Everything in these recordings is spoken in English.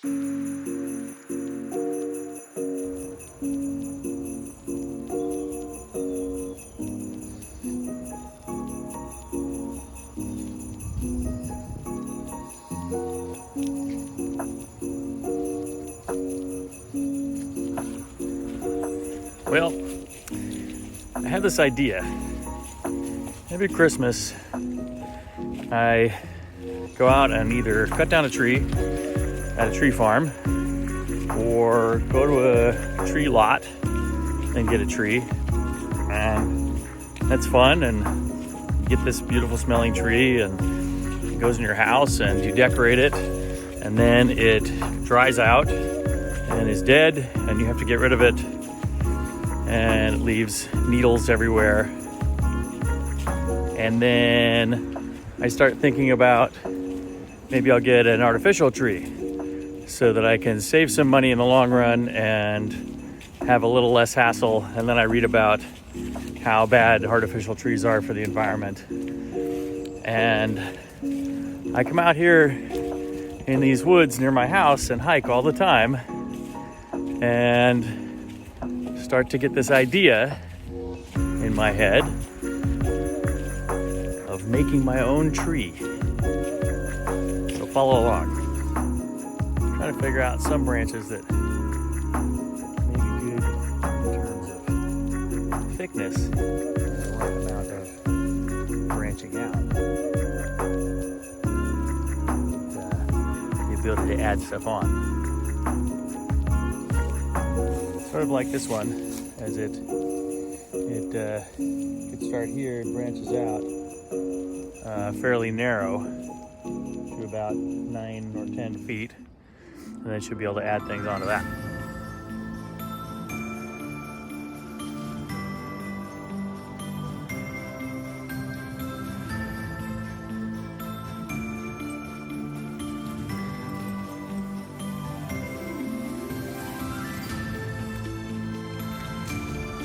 Well, I had this idea. Every Christmas, I go out and either cut down a tree at a tree farm or go to a tree lot and get a tree. And that's fun, and you get this beautiful smelling tree and it goes in your house and you decorate it, and then it dries out and is dead and you have to get rid of it, and it leaves needles everywhere. And then I start thinking about maybe I'll get an artificial tree so that I can save some money in the long run and have a little less hassle. And then I read about how bad artificial trees are for the environment. And I come out here in these woods near my house and hike all the time and start to get this idea in my head of making my own tree. So follow along. I'm trying to figure out some branches that may be good in terms of thickness and the right amount of branching out. The ability to add stuff on. Sort of like this one, as it could start here and branches out fairly narrow to about 9 or 10 feet, and then should be able to add things onto that.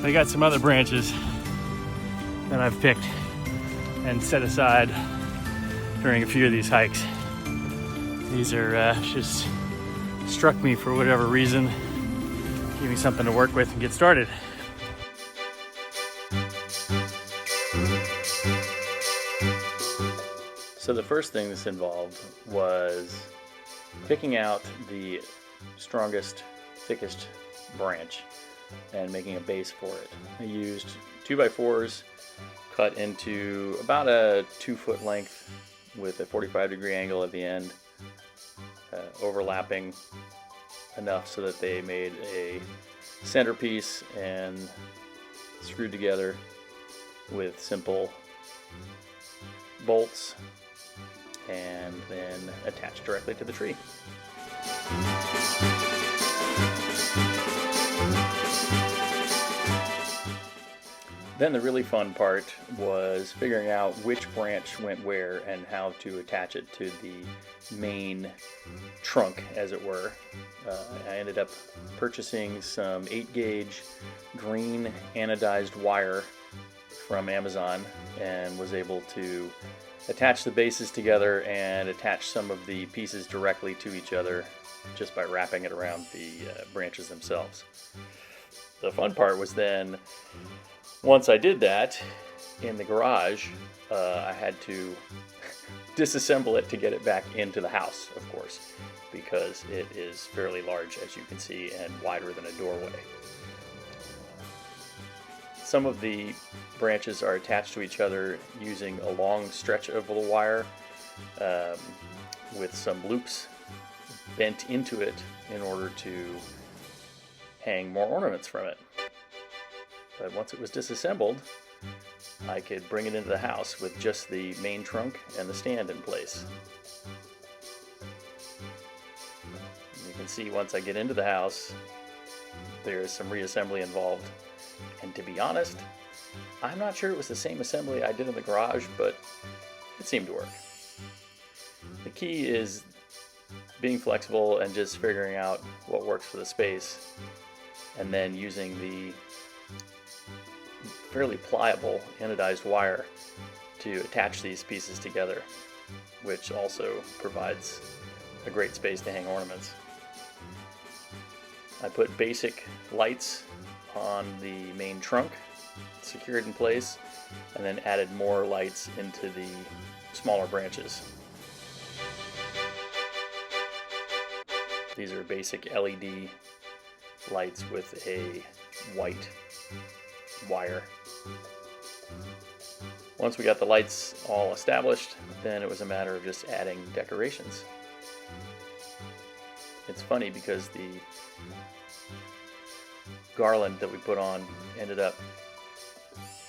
I got some other branches that I've picked and set aside during a few of these hikes. These are just struck me for whatever reason. Give me something to work with and get started. So the first thing this involved was picking out the strongest, thickest branch and making a base for it. I used 2x4s cut into about a 2-foot length with a 45-degree angle at the end, overlapping enough so that they made a centerpiece and screwed together with simple bolts and then attached directly to the tree. Then the really fun part was figuring out which branch went where and how to attach it to the main trunk, as it were. I ended up purchasing some 8-gauge green anodized wire from Amazon and was able to attach the bases together and attach some of the pieces directly to each other just by wrapping it around the branches themselves. The fun part was then, once I did that in the garage, I had to disassemble it to get it back into the house, of course, because it is fairly large, as you can see, and wider than a doorway. Some of the branches are attached to each other using a long stretch of the wire with some loops bent into it in order to hang more ornaments from it. But once it was disassembled, I could bring it into the house with just the main trunk and the stand in place. And you can see once I get into the house, there's some reassembly involved. And to be honest, I'm not sure it was the same assembly I did in the garage, but it seemed to work. The key is being flexible and just figuring out what works for the space, and then using the fairly pliable anodized wire to attach these pieces together, which also provides a great space to hang ornaments. I put basic lights on the main trunk, secured in place, and then added more lights into the smaller branches. These are basic LED lights with a white wire. Once we got the lights all established, then it was a matter of just adding decorations. It's funny because the garland that we put on ended up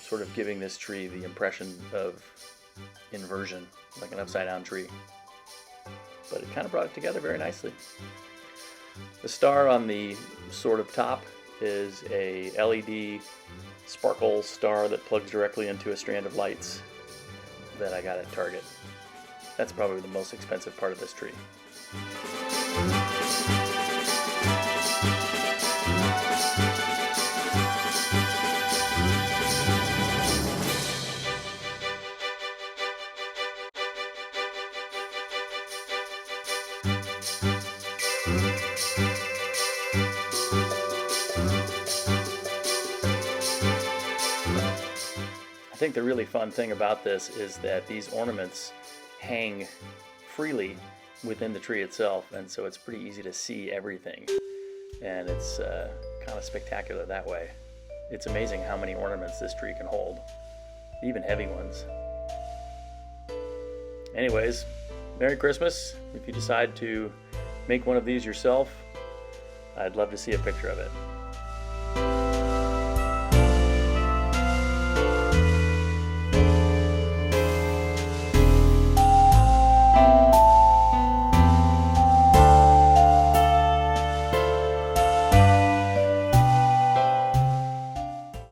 sort of giving this tree the impression of inversion, like an upside down tree. But it kind of brought it together very nicely. The star on the sort of top is a LED sparkle star that plugs directly into a strand of lights that I got at Target. That's probably the most expensive part of this tree. I think the really fun thing about this is that these ornaments hang freely within the tree itself, and so it's pretty easy to see everything, and it's kind of spectacular that way. It's amazing how many ornaments this tree can hold, even heavy ones. Anyways, Merry Christmas. If you decide to make one of these yourself, I'd love to see a picture of it.